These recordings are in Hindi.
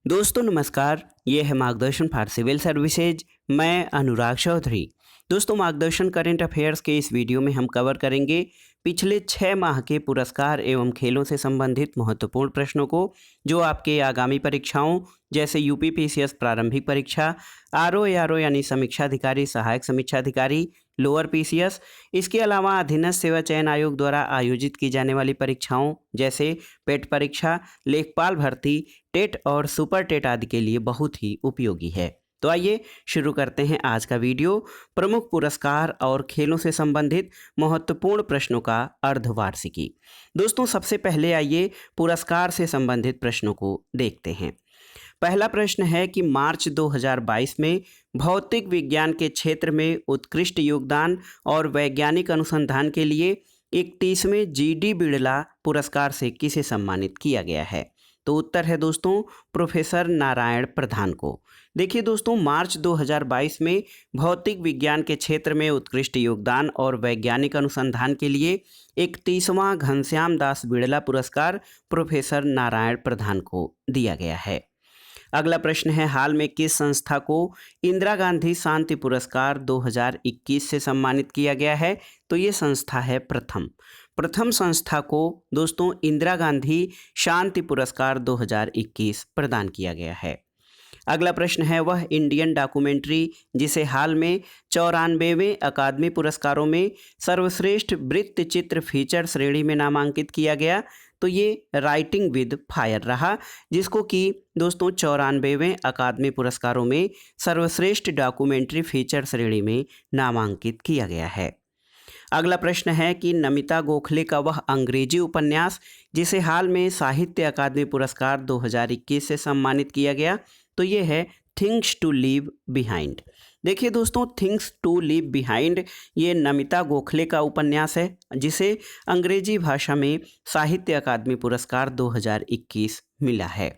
दोस्तों नमस्कार, ये है मार्गदर्शन फॉर सिविल सर्विसेज। मैं अनुराग चौधरी। दोस्तों मार्गदर्शन करंट अफेयर्स के इस वीडियो में हम कवर करेंगे पिछले 6 माह के पुरस्कार एवं खेलों से संबंधित महत्वपूर्ण प्रश्नों को, जो आपके आगामी परीक्षाओं जैसे यूपी पीसीएस प्रारंभिक परीक्षा, आरओ एआरओ यानी समीक्षा अधिकारी सहायक समीक्षा अधिकारी, लोअर पीसीएस, इसके अलावा अधीनस्थ सेवा चयन आयोग द्वारा आयोजित की जाने वाली परीक्षाओं जैसे पेट परीक्षा, लेखपाल भर्ती, टेट और सुपर टेट आदि के लिए बहुत ही उपयोगी है। तो आइए शुरू करते हैं आज का वीडियो। प्रमुख पुरस्कार और खेलों से संबंधित महत्वपूर्ण प्रश्नों का अर्धवार्षिकी। दोस्तों सबसे पहले आइए पुरस्कार से संबंधित प्रश्नों को देखते हैं। पहला प्रश्न है कि मार्च 2022 में भौतिक विज्ञान के क्षेत्र में उत्कृष्ट योगदान और वैज्ञानिक अनुसंधान के लिए 31वें जीडी बिड़ला पुरस्कार से किसे सम्मानित किया गया है? तो उत्तर है दोस्तों प्रोफेसर नारायण प्रधान को। देखिए दोस्तों, मार्च 2022 में भौतिक विज्ञान के क्षेत्र में उत्कृष्ट योगदान और वैज्ञानिक अनुसंधान के लिए 31वां घनश्याम दास बिड़ला पुरस्कार प्रोफेसर नारायण प्रधान को दिया गया है। अगला प्रश्न है, हाल में किस संस्था को इंदिरा गांधी शांति पुरस्कार 2021 से सम्मानित किया गया है? तो ये संस्था है प्रथम संस्था को दोस्तों इंदिरा गांधी शांति पुरस्कार 2021 प्रदान किया गया है। अगला प्रश्न है, वह इंडियन डॉक्यूमेंट्री जिसे हाल में 94वें अकादमी पुरस्कारों में सर्वश्रेष्ठ वृत्त चित्र फीचर श्रेणी में नामांकित किया गया, तो ये राइटिंग विद फायर रहा, जिसको कि दोस्तों 94वें अकादमी पुरस्कारों में सर्वश्रेष्ठ डॉक्यूमेंट्री फीचर श्रेणी में नामांकित किया गया है। अगला प्रश्न है कि नमिता गोखले का वह अंग्रेजी उपन्यास जिसे हाल में साहित्य अकादमी पुरस्कार 2021 से सम्मानित किया गया, तो ये है थिंग्स टू लीव बिहाइंड। देखिए दोस्तों, थिंग्स टू लीव बिहाइंड ये नमिता गोखले का उपन्यास है जिसे अंग्रेजी भाषा में साहित्य अकादमी पुरस्कार 2021 मिला है।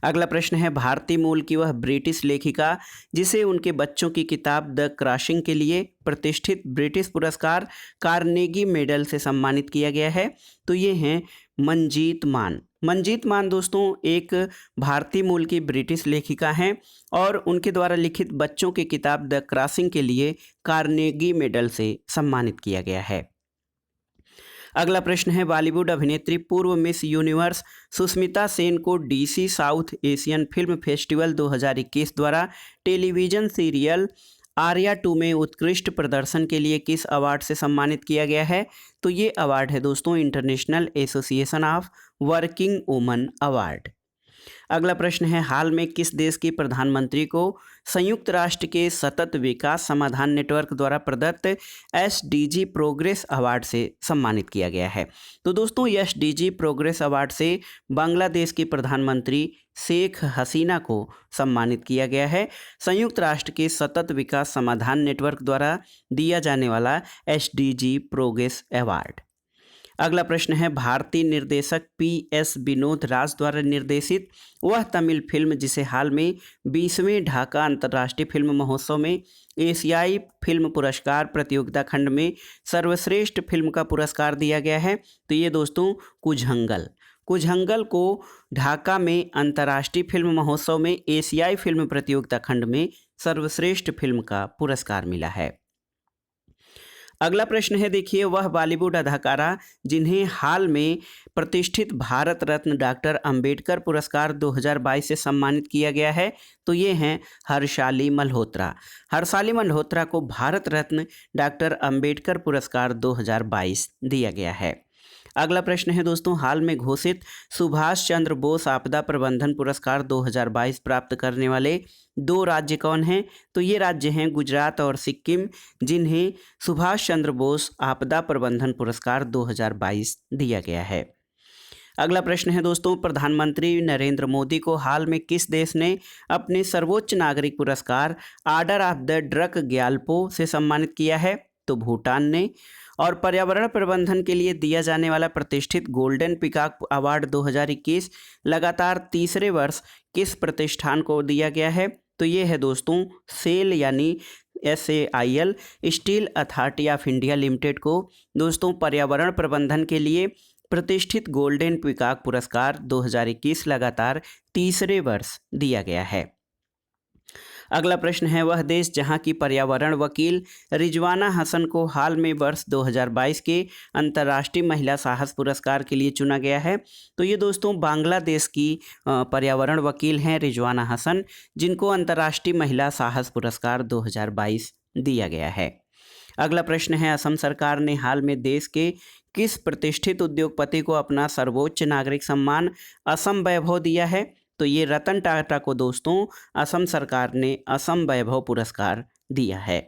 अगला प्रश्न है, भारतीय मूल की वह ब्रिटिश लेखिका जिसे उनके बच्चों की किताब द क्रॉसिंग के लिए प्रतिष्ठित ब्रिटिश पुरस्कार कार्नेगी मेडल से सम्मानित किया गया है, तो ये हैं मंजीत मान। मंजीत मान दोस्तों एक भारतीय मूल की ब्रिटिश लेखिका हैं और उनके द्वारा लिखित बच्चों की किताब द क्रॉसिंग के लिए कार्नेगी मेडल से सम्मानित किया गया है। अगला प्रश्न है, बॉलीवुड अभिनेत्री पूर्व मिस यूनिवर्स सुष्मिता सेन को DC south Asian film festival 2021 द्वारा टेलीविज़न सीरियल आर्या 2 में उत्कृष्ट प्रदर्शन के लिए किस अवार्ड से सम्मानित किया गया है? तो ये अवार्ड है दोस्तों international association of working woman award. अगला प्रश्न है, हाल में किस देश की प्रधानमंत्री को संयुक्त राष्ट्र के सतत विकास समाधान नेटवर्क द्वारा प्रदत्त एसडीजी प्रोग्रेस अवार्ड से सम्मानित किया गया है? तो दोस्तों एसडीजी प्रोग्रेस अवार्ड से बांग्लादेश की प्रधानमंत्री शेख हसीना को सम्मानित किया गया है। संयुक्त राष्ट्र के सतत विकास समाधान नेटवर्क द्वारा दिया जाने वाला एसडीजी प्रोग्रेस अवार्ड। अगला प्रश्न है, भारतीय निर्देशक पीएस विनोद राज द्वारा निर्देशित वह तमिल फिल्म जिसे हाल में 20वें ढाका अंतर्राष्ट्रीय फिल्म महोत्सव में एशियाई फिल्म पुरस्कार प्रतियोगिता खंड में सर्वश्रेष्ठ फिल्म का पुरस्कार दिया गया है, तो ये दोस्तों कुझंगल को ढाका में अंतर्राष्ट्रीय फिल्म महोत्सव में एशियाई फिल्म प्रतियोगिता खंड में सर्वश्रेष्ठ फिल्म का पुरस्कार मिला है। अगला प्रश्न है, देखिए, वह बॉलीवुड अदाकारा जिन्हें हाल में प्रतिष्ठित भारत रत्न डॉक्टर अंबेडकर पुरस्कार 2022 से सम्मानित किया गया है, तो ये हैं हर्षाली मल्होत्रा। हर्षाली मल्होत्रा को भारत रत्न डॉक्टर अंबेडकर पुरस्कार 2022 दिया गया है। अगला प्रश्न है दोस्तों, हाल में घोषित सुभाष चंद्र बोस आपदा प्रबंधन पुरस्कार 2022 प्राप्त करने वाले 2 राज्य कौन हैं? तो ये राज्य हैं गुजरात और सिक्किम, जिन्हें सुभाष चंद्र बोस आपदा प्रबंधन पुरस्कार 2022 दिया गया है। अगला प्रश्न है दोस्तों, प्रधानमंत्री नरेंद्र मोदी को हाल में किस देश ने अपने सर्वोच्च नागरिक पुरस्कार order of the drug Gyalpo से सम्मानित किया है? तो भूटान ने। और पर्यावरण प्रबंधन के लिए दिया जाने वाला प्रतिष्ठित गोल्डन पीकॉक अवार्ड 2021 लगातार तीसरे वर्ष किस प्रतिष्ठान को दिया गया है? तो ये है दोस्तों सेल यानी SAIL steel authority of India limited को दोस्तों पर्यावरण प्रबंधन के लिए प्रतिष्ठित गोल्डन पीकॉक पुरस्कार 2021 लगातार तीसरे वर्ष दिया गया है। अगला प्रश्न है, वह देश जहां की पर्यावरण वकील रिजवाना हसन को हाल में वर्ष 2022 के अंतर्राष्ट्रीय महिला साहस पुरस्कार के लिए चुना गया है। तो ये दोस्तों बांग्लादेश की पर्यावरण वकील हैं रिजवाना हसन, जिनको अंतर्राष्ट्रीय महिला साहस पुरस्कार 2022 दिया गया है। अगला प्रश्न है, असम सरकार ने हाल में देश के किस प्रतिष्ठित उद्योगपति को अपना सर्वोच्च नागरिक सम्मान असम वैभव दिया है? तो ये रतन टाटा को दोस्तों असम सरकार ने असम वैभव पुरस्कार दिया है।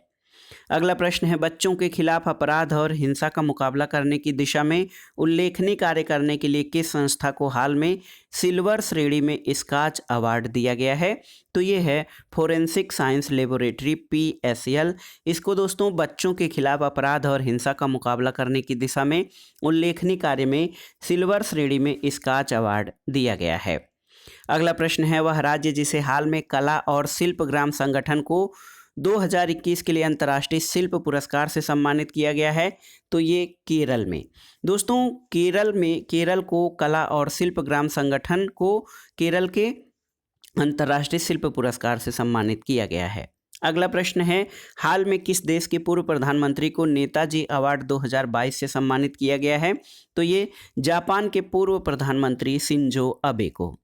अगला प्रश्न है, बच्चों के खिलाफ अपराध और हिंसा का मुकाबला करने की दिशा में उल्लेखनीय कार्य करने के लिए किस संस्था को हाल में सिल्वर श्रेणी में स्कॉच अवार्ड दिया गया है? तो ये है फोरेंसिक साइंस लेबोरेटरी PSL। इसको दोस्तों बच्चों के खिलाफ अपराध और हिंसा का मुकाबला करने की दिशा में उल्लेखनीय कार्य में सिल्वर श्रेणी में स्कॉच अवार्ड दिया गया है। अगला प्रश्न है, वह राज्य जिसे हाल में कला और शिल्प ग्राम संगठन को 2021 के लिए अंतर्राष्ट्रीय शिल्प पुरस्कार से सम्मानित किया गया है? तो ये केरल में। दोस्तों केरल को कला और शिल्प ग्राम संगठन को केरल के अंतर्राष्ट्रीय शिल्प पुरस्कार से सम्मानित किया गया है। अगला प्रश्न है, हाल में किस देश के पूर्व प्रधानमंत्री को नेताजी अवार्ड 2022 से सम्मानित किया गया है? तो ये जापान के पूर्व प्रधानमंत्री शिंजो अबे को।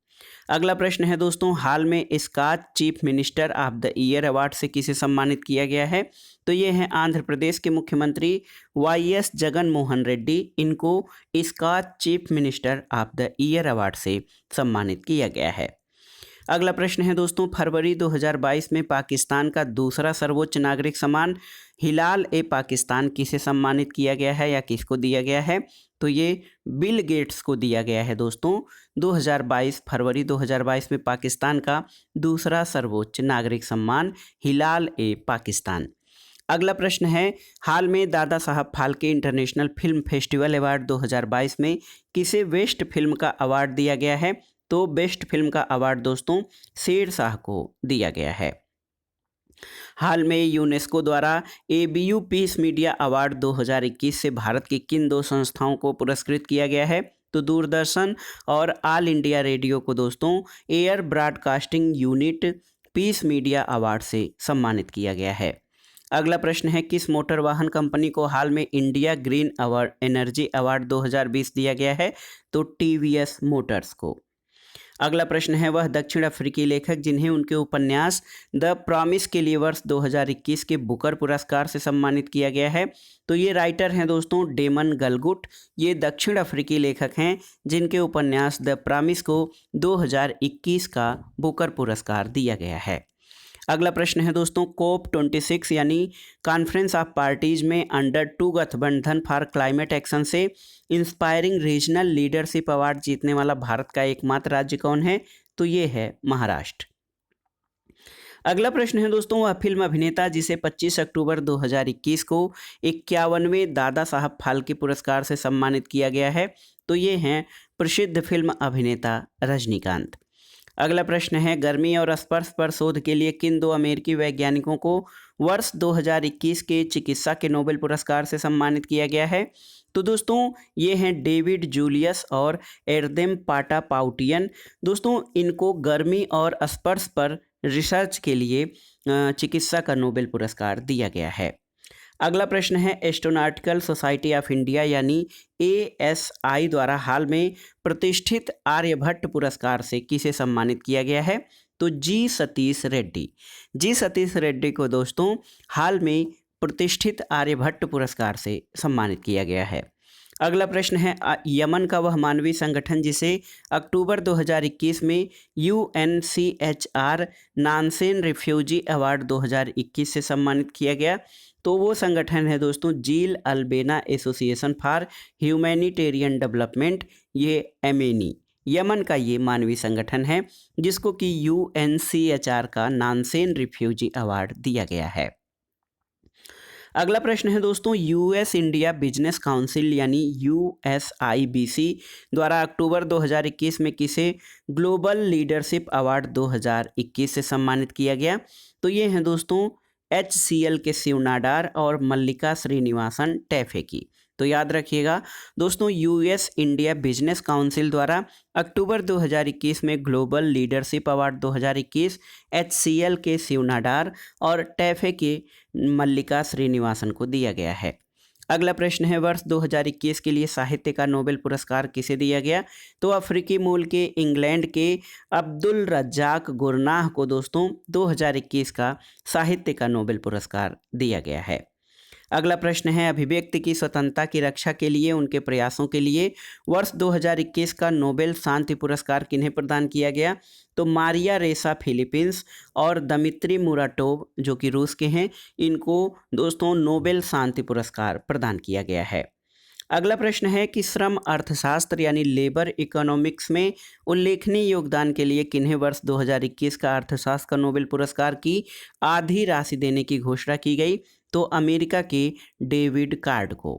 अगला प्रश्न है दोस्तों, हाल में Skoch chief minister of the year award से किसे सम्मानित किया गया है? तो ये हैं आंध्र प्रदेश के मुख्यमंत्री YS जगन मोहन रेड्डी। इनको Skoch chief minister of the year award से सम्मानित किया गया है। अगला प्रश्न है दोस्तों, फरवरी 2022 में पाकिस्तान का दूसरा सर्वोच्च नागरिक सम्मान हिलाल-ए-पाकिस्तान किसे सम्मानित किया गया है या किसको दिया गया है? तो ये बिल गेट्स को दिया गया है दोस्तों। फरवरी 2022 में पाकिस्तान का दूसरा सर्वोच्च नागरिक सम्मान हिलाल-ए-पाकिस्तान। अगला प्रश्न है, हाल में Dada Saheb Phalke international film festival award 2022 में किसे बेस्ट फिल्म का अवार्ड दिया गया है? तो बेस्ट फिल्म का अवार्ड दोस्तों शेरशाह को दिया गया है। हाल में यूनेस्को द्वारा ABU पीस मीडिया अवार्ड 2021 से भारत की किन दो संस्थाओं को पुरस्कृत किया गया है? तो दूरदर्शन और ऑल इंडिया रेडियो को दोस्तों air broadcasting unit peace media award से सम्मानित किया गया है। अगला प्रश्न है, किस मोटर वाहन कंपनी को हाल में इंडिया ग्रीन एनर्जी अवार्ड 2020 दिया गया है? तो TVS मोटर्स को। अगला प्रश्न है, वह दक्षिण अफ्रीकी लेखक जिन्हें उनके उपन्यास द प्रॉमिस के लिए वर्ष 2021 के बुकर पुरस्कार से सम्मानित किया गया है? तो ये राइटर हैं दोस्तों डेमन गलगुट। ये दक्षिण अफ्रीकी लेखक हैं जिनके उपन्यास द प्रॉमिस को 2021 का बुकर पुरस्कार दिया गया है। अगला प्रश्न है दोस्तों, COP26 यानी कॉन्फ्रेंस ऑफ पार्टीज में अंडर 2 गठबंधन फॉर क्लाइमेट एक्शन से इंस्पायरिंग रीजनल लीडरशिप अवार्ड जीतने वाला भारत का एकमात्र राज्य कौन है? तो ये है महाराष्ट्र। अगला प्रश्न है दोस्तों, वह फिल्म अभिनेता जिसे 25 अक्टूबर 2021 को 51वें दादा साहब फाल्के पुरस्कार से सम्मानित किया गया है? तो ये हैं प्रसिद्ध फिल्म अभिनेता रजनीकांत। अगला प्रश्न है, गर्मी और स्पर्श पर शोध के लिए किन दो अमेरिकी वैज्ञानिकों को वर्ष 2021 के चिकित्सा के नोबेल पुरस्कार से सम्मानित किया गया है? तो दोस्तों ये हैं डेविड जूलियस और एरदेम पाटा पाउटियन। दोस्तों इनको गर्मी और स्पर्श पर रिसर्च के लिए चिकित्सा का नोबेल पुरस्कार दिया गया है। अगला प्रश्न है, एस्ट्रोनॉटिकल सोसाइटी ऑफ इंडिया यानी ASI द्वारा हाल में प्रतिष्ठित आर्यभट्ट पुरस्कार से किसे सम्मानित किया गया है? तो G सतीश रेड्डी को दोस्तों हाल में प्रतिष्ठित आर्यभट्ट पुरस्कार से सम्मानित किया गया है। अगला प्रश्न है, यमन का वह मानवीय संगठन जिसे अक्टूबर 2021 में UNCHR नानसेन रिफ्यूजी अवार्ड 2021 से सम्मानित किया गया? तो वो संगठन है दोस्तों जील अल्बेना एसोसिएशन फॉर ह्यूमैनिटेरियन डेवलपमेंट, ये MANI। यमन का ये मानवीय संगठन है जिसको कि UNCHR का नानसेन रिफ्यूजी अवार्ड दिया गया है। अगला प्रश्न है दोस्तों, US इंडिया बिजनेस काउंसिल यानी USIBC द्वारा अक्टूबर 2021 में किसे ग्लोबल लीडरशिप अवार्ड 2021 से सम्मानित किया गया? तो ये हैं दोस्तों HCL के शिव नाडार और मल्लिका श्रीनिवासन टैफे की। तो याद रखिएगा दोस्तों, यूएस इंडिया बिजनेस काउंसिल द्वारा अक्टूबर 2021 में ग्लोबल लीडरशिप अवार्ड 2021 एचसीएल के शिव नाडार और टैफे के मल्लिका श्रीनिवासन को दिया गया है। अगला प्रश्न है, वर्ष 2021 के लिए साहित्य का नोबेल पुरस्कार किसे दिया गया? तो अफ्रीकी मूल के इंग्लैंड के अब्दुल रज्जाक गुरनाह को दोस्तों 2021 का साहित्य का नोबेल पुरस्कार दिया गया है। अगला प्रश्न है, अभिव्यक्ति की स्वतंत्रता की रक्षा के लिए उनके प्रयासों के लिए वर्ष 2021 का नोबेल शांति पुरस्कार किन्हें प्रदान किया गया? तो मारिया रेसा फिलीपींस और दमित्री मुराटोव जो कि रूस के हैं, इनको दोस्तों नोबेल शांति पुरस्कार प्रदान किया गया है। अगला प्रश्न है कि श्रम अर्थशास्त्र यानी लेबर इकोनॉमिक्स में उल्लेखनीय योगदान के लिए किन्हें वर्ष 2021 का अर्थशास्त्र का नोबेल पुरस्कार की आधी राशि देने की घोषणा की गई? तो अमेरिका के डेविड कार्ड को।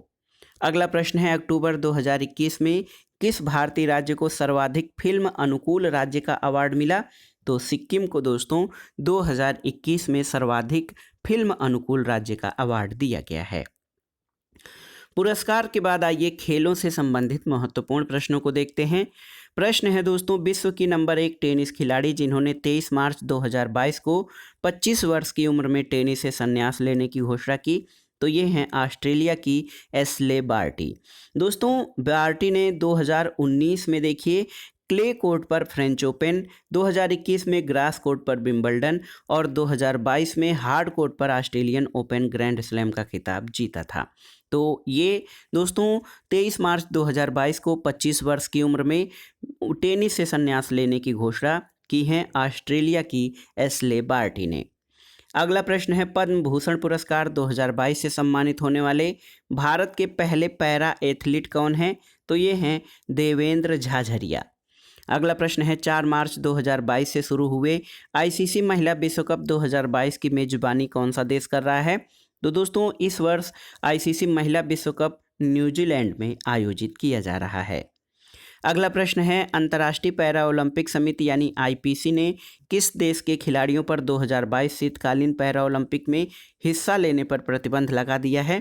अगला प्रश्न है, अक्टूबर 2021 में किस भारतीय राज्य को सर्वाधिक फिल्म अनुकूल राज्य का अवार्ड मिला? तो सिक्किम को दोस्तों 2021 में सर्वाधिक फिल्म अनुकूल राज्य का अवार्ड दिया गया है। पुरस्कार के बाद आइए खेलों से संबंधित महत्वपूर्ण प्रश्नों को देखते हैं। प्रश्न है दोस्तों, विश्व की नंबर 1 टेनिस खिलाड़ी जिन्होंने 23 मार्च 2022 को 25 वर्ष की उम्र में टेनिस से संन्यास लेने की घोषणा की? तो ये हैं ऑस्ट्रेलिया की एशले बार्टी। दोस्तों बार्टी ने 2019 में देखिए क्ले कोर्ट पर फ्रेंच ओपन, 2021 में ग्रास कोर्ट पर विंबलडन और 2022 में हार्ड कोर्ट पर ऑस्ट्रेलियन ओपन ग्रैंड स्लैम का खिताब जीता था। तो ये दोस्तों 23 मार्च 2022 को 25 वर्ष की उम्र में टेनिस से संन्यास लेने की घोषणा की है ऑस्ट्रेलिया की एशले बार्टी ने। अगला प्रश्न है, पद्म भूषण पुरस्कार 2022 से सम्मानित होने वाले भारत के पहले पैरा एथलीट कौन हैं? तो ये हैं देवेंद्र झाझरिया। अगला प्रश्न है, 4 मार्च 2022 से शुरू हुए आईसीसी महिला विश्व कप 2022 की मेजबानी कौन सा देश कर रहा है? तो दोस्तों इस वर्ष आईसीसी महिला विश्व कप न्यूजीलैंड में आयोजित किया जा रहा है। अगला प्रश्न है, अंतर्राष्ट्रीय पैरा ओलंपिक समिति यानी आईपीसी ने किस देश के खिलाड़ियों पर 2022 शीतकालीन पैरा ओलंपिक में हिस्सा लेने पर प्रतिबंध लगा दिया है?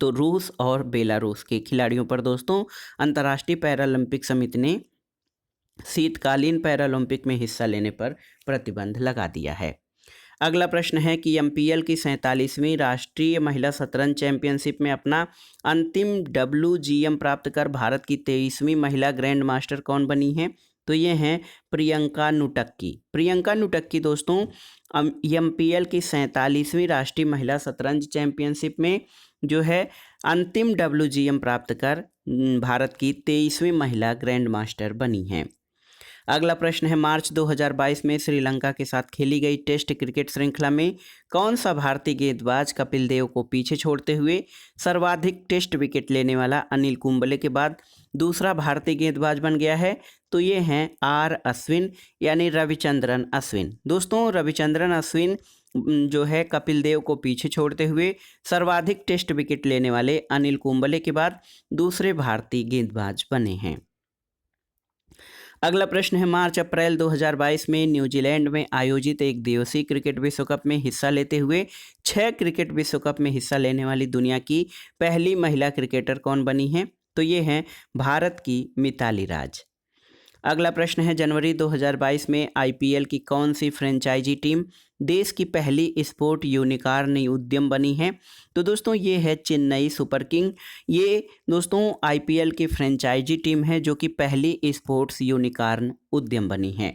तो रूस और बेलारूस के खिलाड़ियों पर दोस्तों अंतर्राष्ट्रीय पैरा ओलंपिक समिति ने शीतकालीन पैरा ओलंपिक में हिस्सा लेने पर प्रतिबंध लगा दिया है। अगला प्रश्न है कि एमपीएल की 47वीं राष्ट्रीय महिला शतरंज चैंपियनशिप में अपना अंतिम WGM प्राप्त कर भारत की 23वीं महिला ग्रैंड मास्टर कौन बनी है? तो ये हैं प्रियंका नुटक्की। प्रियंका नुटक्की दोस्तों एमपीएल की 47वीं राष्ट्रीय महिला शतरंज चैंपियनशिप में जो है अंतिम WGM प्राप्त कर भारत की 23वीं महिला ग्रैंड मास्टर बनी हैं। अगला प्रश्न है, मार्च 2022 में श्रीलंका के साथ खेली गई टेस्ट क्रिकेट श्रृंखला में कौन सा भारतीय गेंदबाज कपिल देव को पीछे छोड़ते हुए सर्वाधिक टेस्ट विकेट लेने वाला अनिल कुंबले के बाद दूसरा भारतीय गेंदबाज बन गया है? तो ये हैं आर अश्विन यानी रविचंद्रन अश्विन। दोस्तों रविचंद्रन अश्विन जो है कपिल देव को पीछे छोड़ते हुए सर्वाधिक टेस्ट विकेट लेने वाले अनिल कुंबले के बाद दूसरे भारतीय गेंदबाज बने हैं। अगला प्रश्न है, मार्च अप्रैल 2022 में न्यूजीलैंड में आयोजित एक दिवसीय क्रिकेट विश्व कप में हिस्सा लेते हुए 6 क्रिकेट विश्व कप में हिस्सा लेने वाली दुनिया की पहली महिला क्रिकेटर कौन बनी है? तो ये हैं भारत की मिताली राज। अगला प्रश्न है, जनवरी 2022 में आईपीएल की कौन सी फ्रेंचाइजी टीम देश की पहली स्पोर्ट यूनिकॉर्न उद्यम बनी है? तो दोस्तों ये है चेन्नई सुपर किंग। ये दोस्तों आईपीएल की फ्रेंचाइजी टीम है जो कि पहली स्पोर्ट्स यूनिकॉर्न उद्यम बनी है।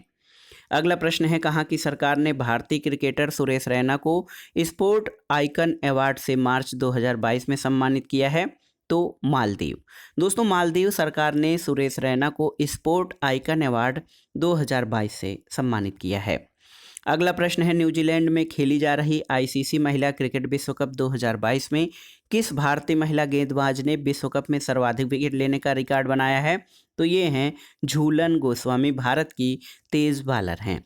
अगला प्रश्न है, कहाँ की सरकार ने भारतीय क्रिकेटर सुरेश रैना को स्पोर्ट आइकन अवार्ड से मार्च 2022 में सम्मानित किया है? तो मालदीव। दोस्तों मालदीव सरकार ने सुरेश रैना को स्पोर्ट आइकन अवार्ड 2022 से सम्मानित किया है। अगला प्रश्न है, न्यूजीलैंड में खेली जा रही आईसीसी महिला क्रिकेट विश्व कप 2022 में किस भारतीय महिला गेंदबाज ने विश्व कप में सर्वाधिक विकेट लेने का रिकॉर्ड बनाया है? तो ये हैं झूलन गोस्वामी, भारत की तेज बॉलर हैं।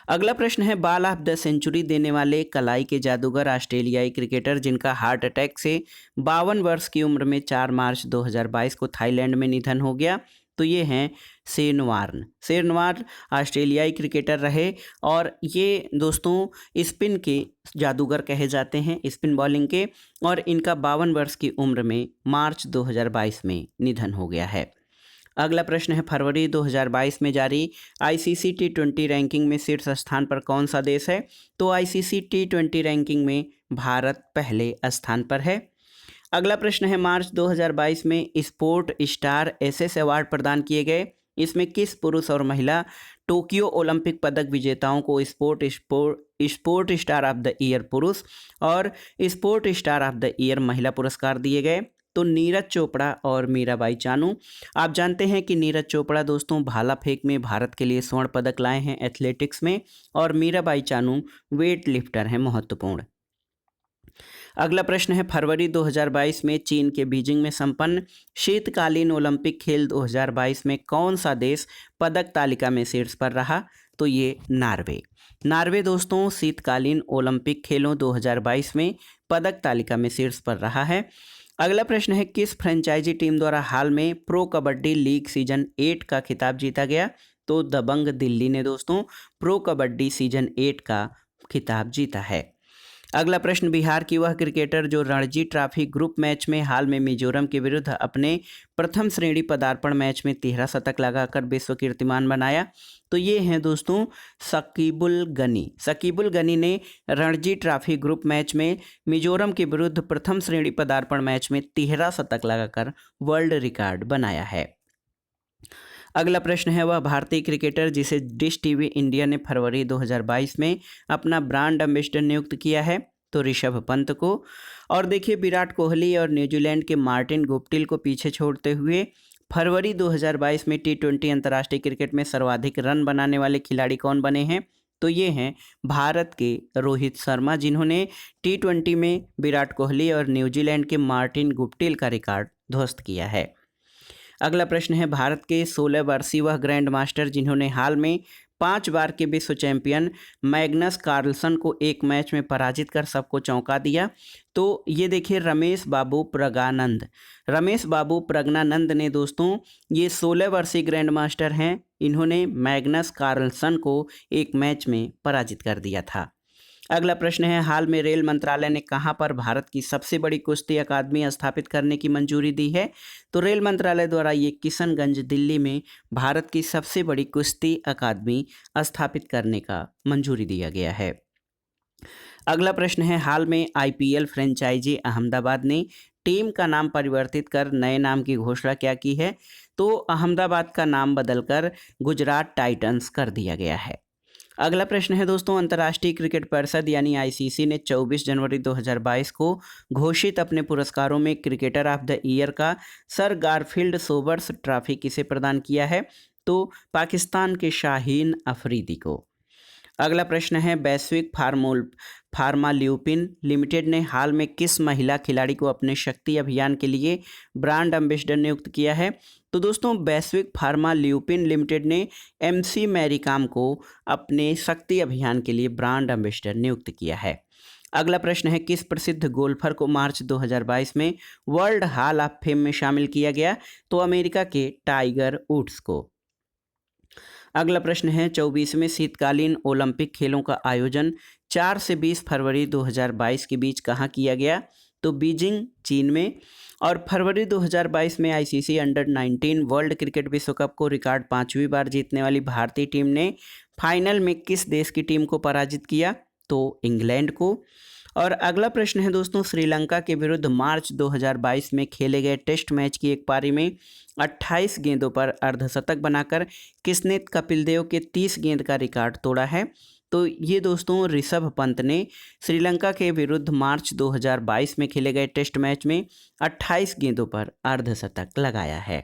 अगला प्रश्न है, बॉल ऑफ द सेंचुरी देने वाले कलाई के जादूगर ऑस्ट्रेलियाई क्रिकेटर जिनका हार्ट अटैक से 52 वर्ष की उम्र में 4 मार्च 2022 को थाईलैंड में निधन हो गया? तो ये हैं सेनवार्न ऑस्ट्रेलियाई क्रिकेटर रहे और ये दोस्तों स्पिन के जादूगर कहे जाते हैं, स्पिन बॉलिंग के, और इनका 52 वर्ष की उम्र में मार्च 2022 में निधन हो गया है। अगला प्रश्न है, फरवरी 2022 में जारी आईसीसी T20 रैंकिंग में शीर्ष स्थान पर कौन सा देश है? तो आईसीसी T20 रैंकिंग में भारत पहले स्थान पर है। अगला प्रश्न है, मार्च 2022 में स्पोर्ट स्टार एसएस अवार्ड प्रदान किए गए। इसमें किस पुरुष और महिला टोक्यो ओलंपिक पदक विजेताओं को sport star of the year पुरुष और sport star of the year महिला पुरस्कार दिए गए? तो नीरज चोपड़ा और मीराबाई चानू। आप जानते हैं कि नीरज चोपड़ा दोस्तों भाला फेंक में भारत के लिए स्वर्ण पदक लाए हैं एथलेटिक्स में, और मीराबाई चानू वेट लिफ्टर हैं महत्वपूर्ण। अगला प्रश्न है, फरवरी 2022 में चीन के बीजिंग में संपन्न शीतकालीन ओलंपिक खेल 2022 में कौन सा देश पदक तालिका में शीर्ष पर रहा? तो ये नार्वे दोस्तों शीतकालीन ओलंपिक खेलों 2022 में पदक तालिका में शीर्ष पर रहा है। अगला प्रश्न है, किस फ्रेंचाइजी टीम द्वारा हाल में प्रो कबड्डी लीग सीजन 8 का खिताब जीता गया? तो दबंग दिल्ली ने दोस्तों प्रो कबड्डी सीजन 8 का खिताब जीता है। अगला प्रश्न, बिहार की वह क्रिकेटर जो रणजी ट्रॉफी ग्रुप मैच में हाल में मिजोरम के विरुद्ध अपने प्रथम श्रेणी पदार्पण मैच में 13 शतक लगाकर विश्व कीर्तिमान बनाया? तो ये हैं दोस्तों शकीबुल गनी ने रणजी ट्रॉफी ग्रुप मैच में मिजोरम के विरुद्ध प्रथम श्रेणी पदार्पण मैच में 13 शतक लगाकर वर्ल्ड रिकॉर्ड बनाया है। अगला प्रश्न है, वह भारतीय क्रिकेटर जिसे डिश टीवी इंडिया ने फरवरी 2022 में अपना ब्रांड एम्बेसडर नियुक्त किया है? तो ऋषभ पंत को। और देखिए, विराट कोहली और न्यूजीलैंड के मार्टिन गुप्टिल को पीछे छोड़ते हुए फरवरी 2022 में T20 अंतर्राष्ट्रीय क्रिकेट में सर्वाधिक रन बनाने वाले खिलाड़ी कौन बने हैं? तो ये हैं भारत के रोहित शर्मा, जिन्होंने T20 में विराट कोहली और न्यूजीलैंड के मार्टिन गुप्टिल का रिकॉर्ड ध्वस्त किया है। अगला प्रश्न है, भारत के 16 वर्षीय वह ग्रैंड मास्टर जिन्होंने हाल में 5 बार के विश्व चैंपियन मैग्नस कार्लसन को एक मैच में पराजित कर सबको चौंका दिया? तो ये देखिए रमेश बाबू प्रज्ञानंद ने दोस्तों, ये 16 वर्षीय ग्रैंड मास्टर हैं, इन्होंने मैग्नस कार्लसन को एक मैच में पराजित कर दिया था। अगला प्रश्न है, हाल में रेल मंत्रालय ने कहां पर भारत की सबसे बड़ी कुश्ती अकादमी स्थापित करने की मंजूरी दी है? तो रेल मंत्रालय द्वारा ये किशनगंज दिल्ली में भारत की सबसे बड़ी कुश्ती अकादमी स्थापित करने का मंजूरी दिया गया है। अगला प्रश्न है, हाल में आईपीएल फ्रेंचाइजी अहमदाबाद ने टीम का नाम परिवर्तित कर नए नाम की घोषणा क्या की है? तो अहमदाबाद का नाम बदलकर गुजरात टाइटंस कर दिया गया है। अगला प्रश्न है दोस्तों, अंतर्राष्ट्रीय क्रिकेट परिषद यानी आईसीसी ने 24 जनवरी 2022 को घोषित अपने पुरस्कारों में क्रिकेटर ऑफ द ईयर का सर गारफील्ड सोबर्स ट्रॉफी किसे प्रदान किया है? तो पाकिस्तान के शाहीन अफरीदी को। अगला प्रश्न है, वैश्विक फार्माल्यूपिन लिमिटेड ने हाल में किस महिला खिलाड़ी को अपने शक्ति अभियान के लिए ब्रांड एम्बेसडर नियुक्त किया है? तो दोस्तों, वैश्विक फार्माल्यूपिन लिमिटेड ने एमसी मैरीकॉम को अपने शक्ति अभियान के लिए ब्रांड एम्बेसडर नियुक्त किया है। अगला प्रश्न है, किस प्रसिद्ध गोल्फर को मार्च 2022 में वर्ल्ड हॉल ऑफ फेम में शामिल किया गया? तो अमेरिका के टाइगर वुड्स को। अगला प्रश्न है, 24वें शीतकालीन ओलंपिक खेलों का आयोजन 4 से 20 फरवरी 2022 के बीच कहाँ किया गया? तो बीजिंग चीन में। और फरवरी 2022 में आईसीसी अंडर 19 वर्ल्ड क्रिकेट विश्व कप को रिकॉर्ड 5वीं बार जीतने वाली भारतीय टीम ने फाइनल में किस देश की टीम को पराजित किया? तो इंग्लैंड को। और अगला प्रश्न है दोस्तों, श्रीलंका के विरुद्ध मार्च 2022 में खेले गए टेस्ट मैच की एक पारी में 28 गेंदों पर अर्धशतक बनाकर किसने कपिल देव के 30 गेंद का रिकॉर्ड तोड़ा है? तो ये दोस्तों ऋषभ पंत ने श्रीलंका के विरुद्ध मार्च 2022 में खेले गए टेस्ट मैच में 28 गेंदों पर अर्धशतक लगाया है।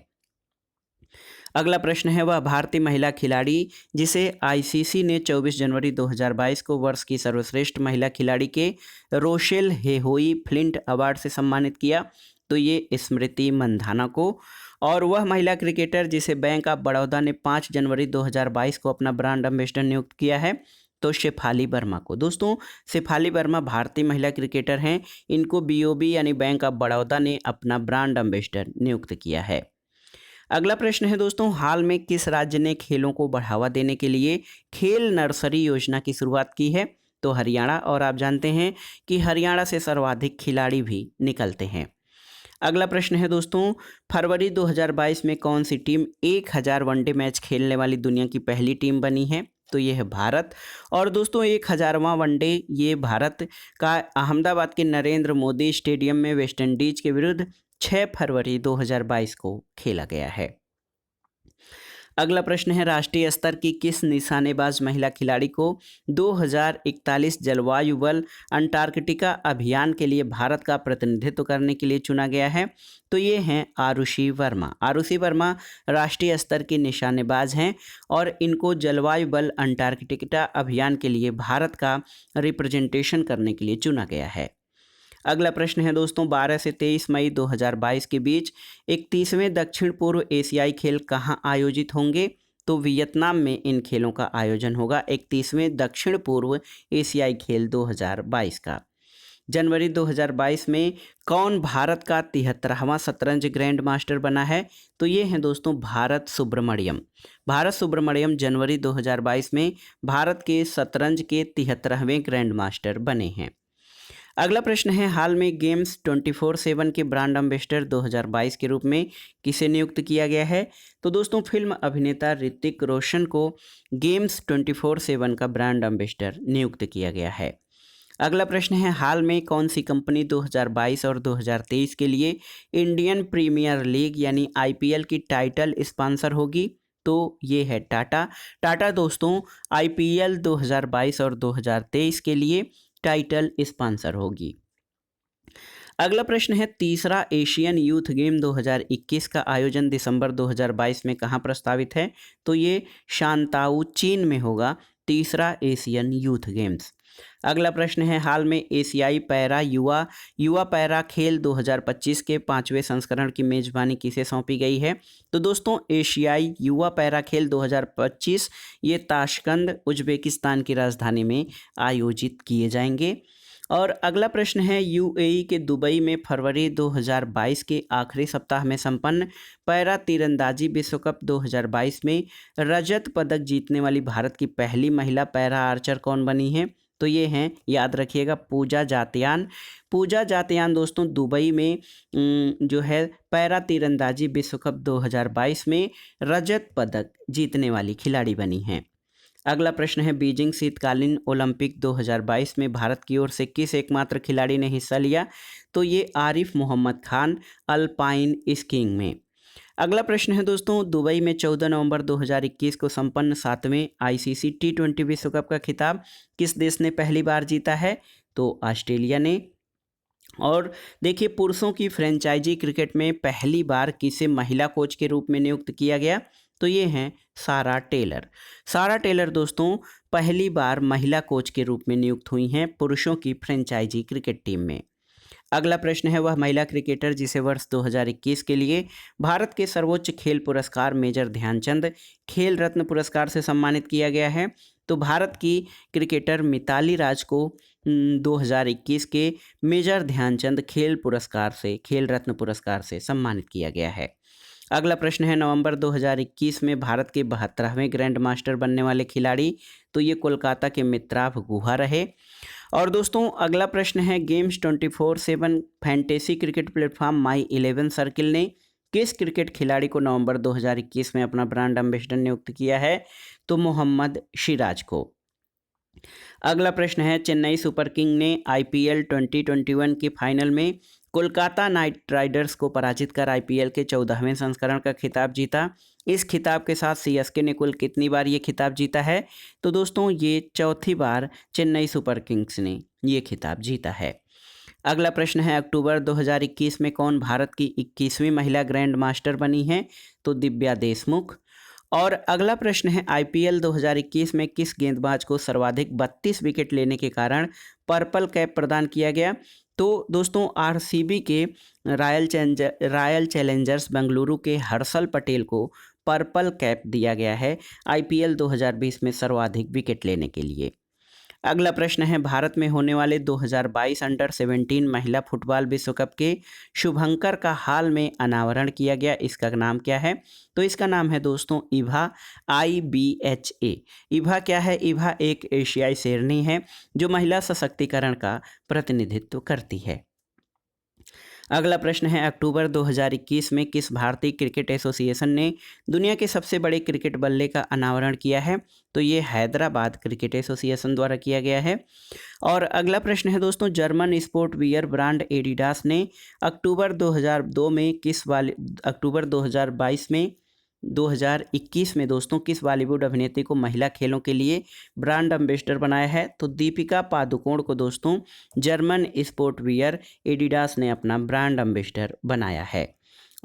अगला प्रश्न है, वह भारतीय महिला खिलाड़ी जिसे आईसीसी ने 24 जनवरी 2022 को वर्ष की सर्वश्रेष्ठ महिला खिलाड़ी के रोशेल हेहोई फ्लिंट अवार्ड से सम्मानित किया? तो ये स्मृति मंधाना को। और वह महिला क्रिकेटर जिसे बैंक ऑफ बड़ौदा ने 5 जनवरी 2022 को अपना ब्रांड एम्बेसडर नियुक्त किया है? तो शेफाली वर्मा को। दोस्तों, शेफाली वर्मा भारतीय महिला क्रिकेटर हैं, इनको बीओबी यानी बैंक ऑफ बड़ौदा ने अपना ब्रांड एम्बेसडर नियुक्त किया है। अगला प्रश्न है दोस्तों, हाल में किस राज्य ने खेलों को बढ़ावा देने के लिए खेल नर्सरी योजना की शुरुआत की है? तो हरियाणा, और आप जानते हैं कि हरियाणा से सर्वाधिक खिलाड़ी भी निकलते हैं। अगला प्रश्न है दोस्तों, फरवरी 2022 में कौन सी टीम 1000 वनडे मैच खेलने वाली दुनिया की पहली टीम बनी है? तो ये है भारत। और दोस्तों 1000वां वनडे ये भारत का अहमदाबाद के नरेंद्र मोदी स्टेडियम में वेस्टइंडीज के विरुद्ध 6 फरवरी 2022 को खेला गया है। अगला प्रश्न है, राष्ट्रीय स्तर की किस निशानेबाज महिला खिलाड़ी को 2041 जलवायु बल अंटार्कटिका अभियान के लिए भारत का प्रतिनिधित्व करने के लिए चुना गया है? तो ये हैं आरुषि वर्मा। आरुषि वर्मा राष्ट्रीय स्तर की निशानेबाज हैं और इनको जलवायु बल अंटार्कटिका अभियान के लिए भारत का रिप्रेजेंटेशन करने के लिए चुना गया है। अगला प्रश्न है दोस्तों, 12 से 23 मई 2022 के बीच 31वें दक्षिण पूर्व एशियाई खेल कहाँ आयोजित होंगे? तो वियतनाम में इन खेलों का आयोजन होगा, 31वें दक्षिण पूर्व एशियाई खेल 2022 का। जनवरी 2022 में कौन भारत का 73वां शतरंज ग्रैंड मास्टर बना है? तो ये हैं दोस्तों भारत सुब्रमण्यम। भारत सुब्रमण्यम जनवरी 2022 में भारत के शतरंज के 73वें ग्रैंड मास्टर बने हैं। अगला प्रश्न है, हाल में गेम्स 24/7 के ब्रांड एम्बेसडर 2022 के रूप में किसे नियुक्त किया गया है? तो दोस्तों फिल्म अभिनेता ऋतिक रोशन को गेम्स 24/7 का ब्रांड एम्बेसडर नियुक्त किया गया है। अगला प्रश्न है, हाल में कौन सी कंपनी 2022 और 2023 के लिए इंडियन प्रीमियर लीग यानी IPL की टाइटल स्पॉन्सर होगी? तो ये है टाटा। टाटा दोस्तों IPL 2022 और 2023 के लिए टाइटल स्पॉन्सर होगी। अगला प्रश्न है, तीसरा एशियन यूथ गेम 2021 का आयोजन दिसंबर 2022 में कहाँ प्रस्तावित है? तो ये शांताऊ चीन में होगा, तीसरा एशियन यूथ गेम्स। अगला प्रश्न है, हाल में एशियाई पैरा युवा पैरा खेल 2025 के 5वें संस्करण की मेजबानी किसे सौंपी गई है? तो दोस्तों एशियाई युवा पैरा खेल 2025 ये ताशकंद उज्बेकिस्तान की राजधानी में आयोजित किए जाएंगे। और अगला प्रश्न है, UAE के दुबई में फरवरी 2022 के आखिरी सप्ताह में संपन्न पैरा तीरंदाजी विश्व कप 2022 में रजत पदक जीतने वाली भारत की पहली महिला पैरा आर्चर कौन बनी है? तो ये हैं, याद रखिएगा, पूजा जातियान। पूजा जातियान दोस्तों दुबई में जो है पैरा तीरंदाजी विश्व कप 2022 में रजत पदक जीतने वाली खिलाड़ी बनी हैं। अगला प्रश्न है, बीजिंग शीतकालीन ओलंपिक 2022 में भारत की ओर से किस एकमात्र खिलाड़ी ने हिस्सा लिया? तो ये आरिफ मोहम्मद खान अल्पाइन स्कीइंग में। अगला प्रश्न है दोस्तों, दुबई में 14 नवंबर 2021 को संपन्न 7वें ICC T20 विश्व कप का खिताब किस देश ने पहली बार जीता है? तो ऑस्ट्रेलिया ने। और देखिए, पुरुषों की फ्रेंचाइजी क्रिकेट में पहली बार किसे महिला कोच के रूप में नियुक्त किया गया? तो ये हैं सारा टेलर। सारा टेलर दोस्तों पहली बार महिला कोच के रूप में नियुक्त हुई हैं पुरुषों की फ्रेंचाइजी क्रिकेट टीम में। अगला प्रश्न है, वह महिला क्रिकेटर जिसे वर्ष 2021 के लिए भारत के सर्वोच्च खेल पुरस्कार मेजर ध्यानचंद खेल रत्न पुरस्कार से सम्मानित किया गया है? तो भारत की क्रिकेटर मिताली राज को 2021 के मेजर ध्यानचंद खेल रत्न पुरस्कार से सम्मानित किया गया है। अगला प्रश्न है, नवंबर 2021 में भारत के 72वें ग्रैंड मास्टर बनने वाले खिलाड़ी? तो ये कोलकाता के मित्राव गुहा रहे। और दोस्तों अगला प्रश्न है, games 24/7 fantasy cricket platform My11 circle ने किस क्रिकेट खिलाड़ी को नवंबर 2021 में अपना ब्रांड एम्बेसडर नियुक्त किया है? तो मोहम्मद सिराज को। अगला प्रश्न है, चेन्नई सुपर किंग ने IPL 2021 के फाइनल में कोलकाता नाइट राइडर्स को पराजित कर IPL के 14वें संस्करण का खिताब जीता। इस खिताब के साथ CSK ने कुल कितनी बार ये खिताब जीता है? तो दोस्तों ये चौथी बार चेन्नई सुपर किंग्स ने ये खिताब जीता है। अगला प्रश्न है, अक्टूबर 2021 में कौन भारत की 21वीं महिला ग्रैंड मास्टर बनी है? तो दिव्या देशमुख। और अगला प्रश्न है, IPL 2021 में किस गेंदबाज को सर्वाधिक 32 विकेट लेने के कारण पर्पल कैप प्रदान किया गया? तो दोस्तों RCB के रॉयल चैलेंजर्स बेंगलुरु के हर्षल पटेल को पर्पल कैप दिया गया है IPL 2020 में सर्वाधिक विकेट लेने के लिए। अगला प्रश्न है, भारत में होने वाले 2022 अंडर 17 महिला फुटबॉल विश्व कप के शुभंकर का हाल में अनावरण किया गया, इसका नाम क्या है? तो इसका नाम है दोस्तों इभा, IBHA। इभा क्या है? इभा एक एशियाई शेरनी है जो महिला सशक्तिकरण का प्रतिनिधित्व करती है। अगला प्रश्न है, अक्टूबर 2021 में किस भारतीय क्रिकेट एसोसिएशन ने दुनिया के सबसे बड़े क्रिकेट बल्ले का अनावरण किया है? तो ये हैदराबाद क्रिकेट एसोसिएशन द्वारा किया गया है। और अगला प्रश्न है दोस्तों, German sport wear brand Adidas ने अक्टूबर 2021 में दोस्तों किस बॉलीवुड अभिनेत्री को महिला खेलों के लिए ब्रांड एम्बेसडर बनाया है? तो दीपिका पादुकोण को दोस्तों जर्मन स्पोर्ट वियर एडिडास ने अपना ब्रांड एम्बेसडर बनाया है।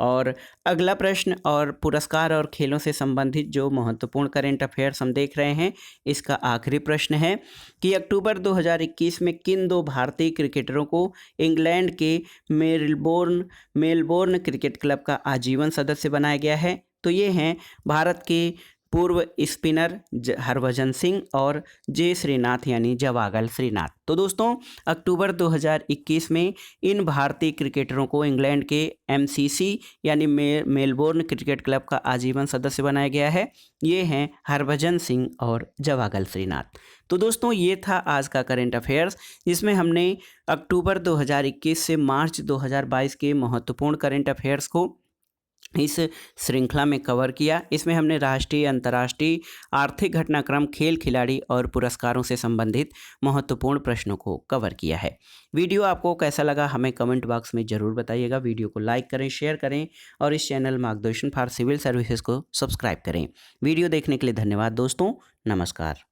और अगला प्रश्न और पुरस्कार और खेलों से संबंधित जो महत्वपूर्ण करंट अफेयर्स हम देख रहे हैं, इसका आखिरी प्रश्न है कि अक्टूबर 2021 में किन 2 भारतीय क्रिकेटरों को इंग्लैंड के मेलबोर्न क्रिकेट क्लब का आजीवन सदस्य बनाया गया है? तो ये हैं भारत के पूर्व स्पिनर हरभजन सिंह और जे श्रीनाथ यानी जवागल श्रीनाथ। तो दोस्तों अक्टूबर 2021 में इन भारतीय क्रिकेटरों को इंग्लैंड के MCC यानी मेलबोर्न क्रिकेट क्लब का आजीवन सदस्य बनाया गया है। ये हैं हरभजन सिंह और जवागल श्रीनाथ। तो दोस्तों ये था आज का करंट अफेयर्स, जिसमें हमने अक्टूबर 2021 से मार्च 2022 के महत्वपूर्ण करंट अफेयर्स को इस श्रृंखला में कवर किया। इसमें हमने राष्ट्रीय, अंतर्राष्ट्रीय, आर्थिक घटनाक्रम, खेल खिलाड़ी और पुरस्कारों से संबंधित महत्वपूर्ण प्रश्नों को कवर किया है। वीडियो आपको कैसा लगा हमें कमेंट बॉक्स में ज़रूर बताइएगा। वीडियो को लाइक करें, शेयर करें और इस चैनल मार्गदर्शन फॉर सिविल सर्विसेज को सब्सक्राइब करें। वीडियो देखने के लिए धन्यवाद दोस्तों, नमस्कार।